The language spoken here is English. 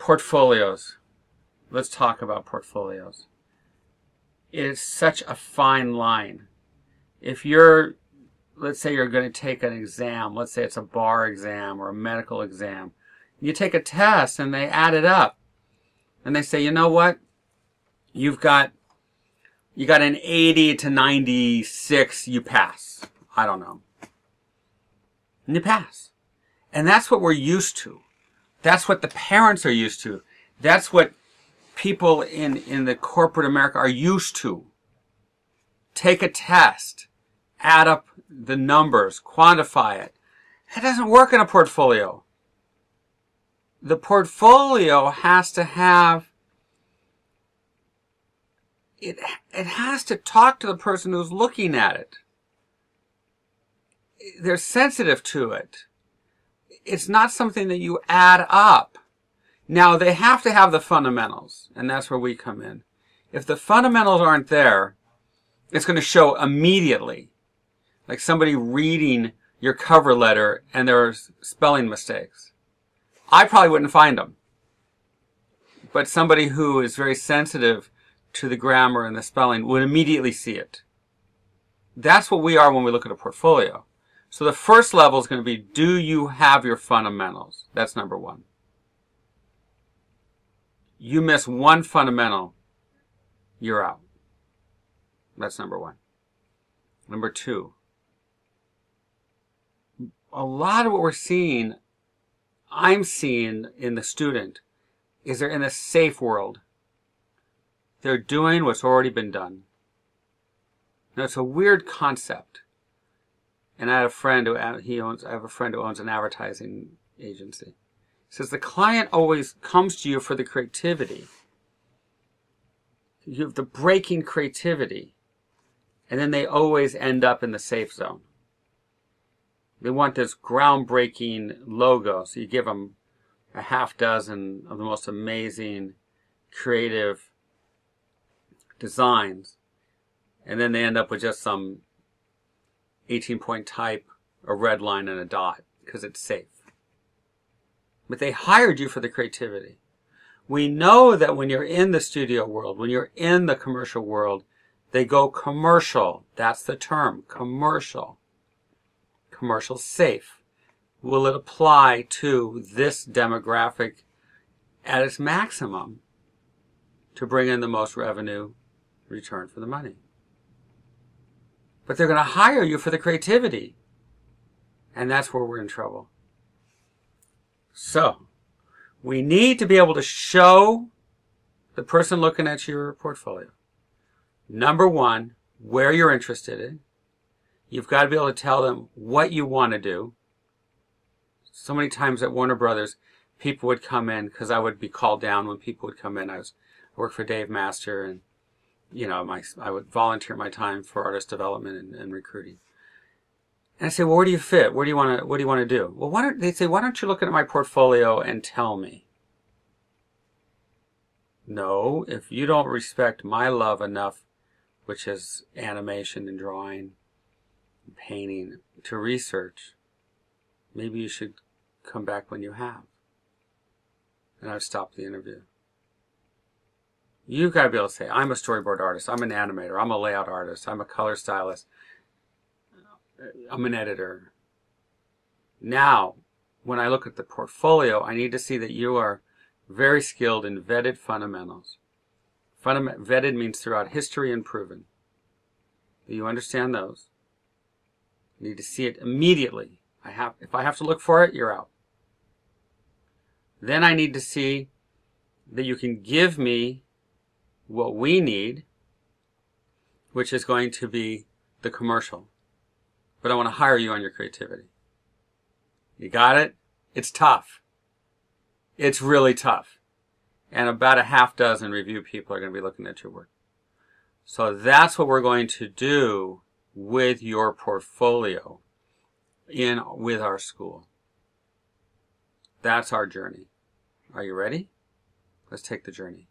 Portfolios. Let's talk about portfolios. It is such a fine line. If you're, let's say you're going to take an exam, let's say it's a bar exam or a medical exam, you take a test and they add it up and they say, you know what, you got an 80 to 96, you pass. I don't know. And you pass. And that's what we're used to. That's what the parents are used to. That's what people in the corporate America are used to. Take a test, add up the numbers, quantify it. It doesn't work in a portfolio. The portfolio has to have, it has to talk to the person who's looking at it. They're sensitive to it. It's not something that you add up. Now, they have to have the fundamentals, and that's where we come in. If the fundamentals aren't there, it's going to show immediately. Like somebody reading your cover letter and there are spelling mistakes. I probably wouldn't find them. But somebody who is very sensitive to the grammar and the spelling would immediately see it. That's what we are when we look at a portfolio. So the first level is going to be, do you have your fundamentals? That's number one. You miss one fundamental, you're out. That's number one. Number two, a lot of what we're seeing, I'm seeing in the student, is they're in a safe world. They're doing what's already been done. Now, it's a weird concept. And I had a friend who I have a friend who owns an advertising agency. He says the client always comes to you for the creativity. You have the breaking creativity. And then they always end up in the safe zone. They want this groundbreaking logo. So you give them a half dozen of the most amazing, creative designs. And then they end up with just some 18-point type, a red line, and a dot, because it's safe. But they hired you for the creativity. We know that when you're in the studio world, when you're in the commercial world, they go commercial. That's the term, commercial. Commercial safe. Will it apply to this demographic at its maximum to bring in the most revenue return for the money? But they're going to hire you for the creativity. And that's where we're in trouble. So, we need to be able to show the person looking at your portfolio, number one, where you're interested in. You've got to be able to tell them what you want to do. So many times at Warner Brothers, people would come in, because I would be called down when people would come in. I worked for Dave Master, and I would volunteer my time for artist development and recruiting. And I say, well, where do you fit? What do you want to do? Well, they say, why don't you look at my portfolio and tell me? No, if you don't respect my love enough, which is animation and drawing, and painting, to research, maybe you should come back when you have. And I would stop the interview. You've got to be able to say, I'm a storyboard artist, I'm an animator, I'm a layout artist, I'm a color stylist, I'm an editor. Now, when I look at the portfolio, I need to see that you are very skilled in vetted fundamentals. Vetted means throughout history and proven. Do you understand those? You need to see it immediately. If I have to look for it, you're out. Then I need to see that you can give me what we need, which is going to be the commercial. But I want to hire you on your creativity. You got it? It's tough. It's really tough. And about a half dozen review people are going to be looking at your work. So that's what we're going to do with your portfolio with our school. That's our journey. Are you ready? Let's take the journey.